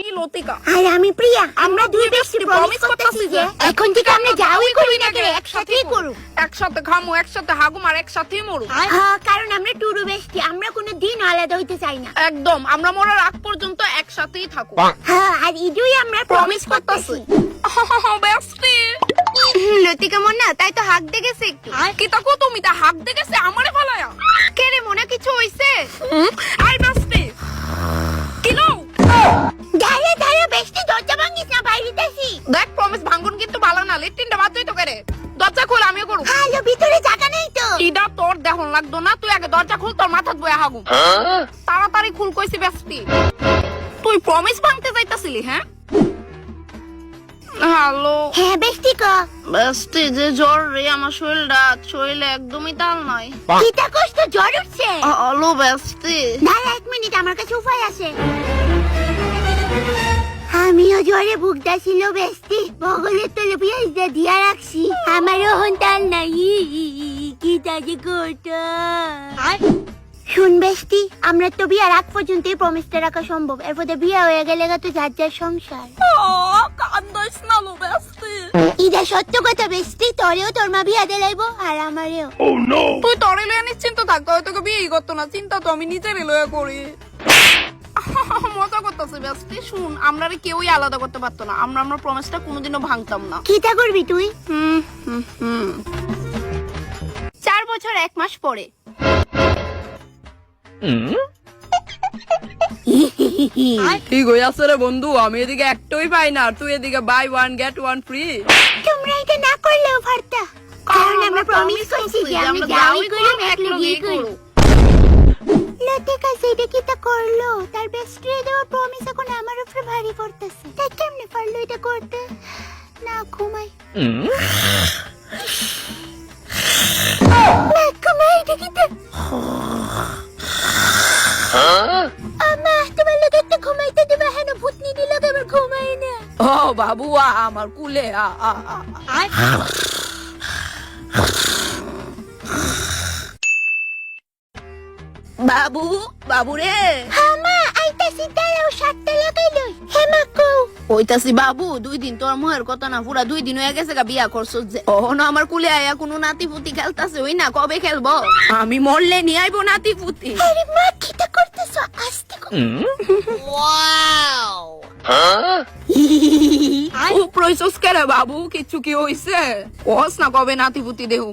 আমি লতিকা। আর আমি প্রিয়া। আমরা দুই বেস্টি প্রমিস করতেছি যে এখন থেকে আমরা যাওই করি না কেন একসাথেই করব। একসাথে খামু, একসাথে হাগুম আর একসাথেই মরু। হ্যাঁ, কারণ আমরা টুরু বেস্টি, আমরা কোনো দিন আলাদা হইতে চাই না। একদম, আমরা মরার আগ পর্যন্ত একসাথেই থাকব। হ্যাঁ, আর ইদুই আমরা প্রমিস করতেছি। বেস্টি লতিকা মন্না, তাই তো হাক দেখেছে একটু। কি তাকো তুমি তা হাক দেখেছে আমারে ফালায়া? কে রে মনে কিছু হইছে? আই বেস্টি কি নো? দাঁড়া দাঁড়া বেস্টি, দরজা ভাঙিস না, বাইরেতেছি। দেখ প্রমিস ভাঙুন কিন্তু ভালো না, লেট্রিনটা বাজই তো করে। দরজা খোল, আমিও করব। হ্যালো, ভিতরে জায়গা নেই তো। ইডা তোর দেখুন লাগতো না, তুই আগে দরজা খুল, তোর মাথা বয়া হাগুম। তাড়াতাড়ি খুল কইছি বেস্টি। তুই প্রমিস ভাঙতে যাইতাছিলি? হ্যাঁ হ্যালো হ্যাঁ বেস্টি ক। বেস্টি, যে জ্বর রে আমার শরীরে একদমই তাল নাই। কি তা কষ্ট, জ্বর উঠছে? হ্যালো বেস্টি। দাঁড়া এক মিনিট, আমার কাছে উপায় আছে। আমিও জ্বরে ভুগতাছিল বেস্টি, বগলের তলে পেঁয়াজটা দিয়া রাখছি। আমারও হন তাল নাই, কি তাজে করতো। শুন বেস্টি, আমরা তো বিয়ার আগ পর্যন্তই প্রমিসটা রাখা সম্ভব, এরপর বিয়া হয়ে গেলে তো যার যার সংসার। কান্দাইস না লো বেস্টি। ইটা সত্য কথা বেস্টি, তোরেও তোর মা বিয়া দিলাইবো আর আমারেও। তুই তরে লয়ে নিশ্চিন্ত থাক, তোকে বিয়েই করতো না, চিন্তা তো আমি নিজেরই লয়ে করি। মজা করতেছে বেস্টি। শুন, আমরা কেউই আলাদা করতে পারতো না, আমরা প্রমিসটা কোনোদিনও ভাঙতাম না। কি তা করবি তুই? 4 বছর 1 মাস পরে। ঠিক হয়ে আছে রে বন্ধু, আমি এদিকে একটাই পাই না, আর তুই এদিকে বাই 1 গেট 1 ফ্রি। তোমরা এটা না করলেও পারতা, কারণ আমরা প্রমিস করছি যে আমরা যাওই করব, এক লগেই করব। লতিকা সেটা কি তা করলো? তার বেস্ট ফ্রেন্ড দেওয়া প্রমিস এখন আমার উপরে ভারী পড়তেছে। তাই কেমনে পারলো এটা করতে? না ঘুমাই, না ঘুমাই, এটা কি তা? আমা, তোমার লোক একটা ঘুমাইতে দেবা, হেন ভূতনি দিল আবার ঘুমাই না। ও বাবু, আমার কুলে বাবু, বাবু রে। আমা আইতাছি, দাঁড়াও, সাতটা লাগাইলো। হেমা কও। কইতাছি বাবু, 2 দিন তোর মুহের কথা না, পুরা 2 দিন হয়ে গেছে গা বিয়া করছস যে। ওহনো আমার কুলে আয়া কোনো নাতি পুতি খেলতাছে, ওই না কবে খেলবো? আমি মরলে নিয়ে আইবো নাতি পুতি। আরে মা, কি তা করতেছো? আস্তে কও। ওয়াও প্রইসস কেরে বাবু, কিছু কি হইছে? কস না কবে নাতি পুতি দেহু।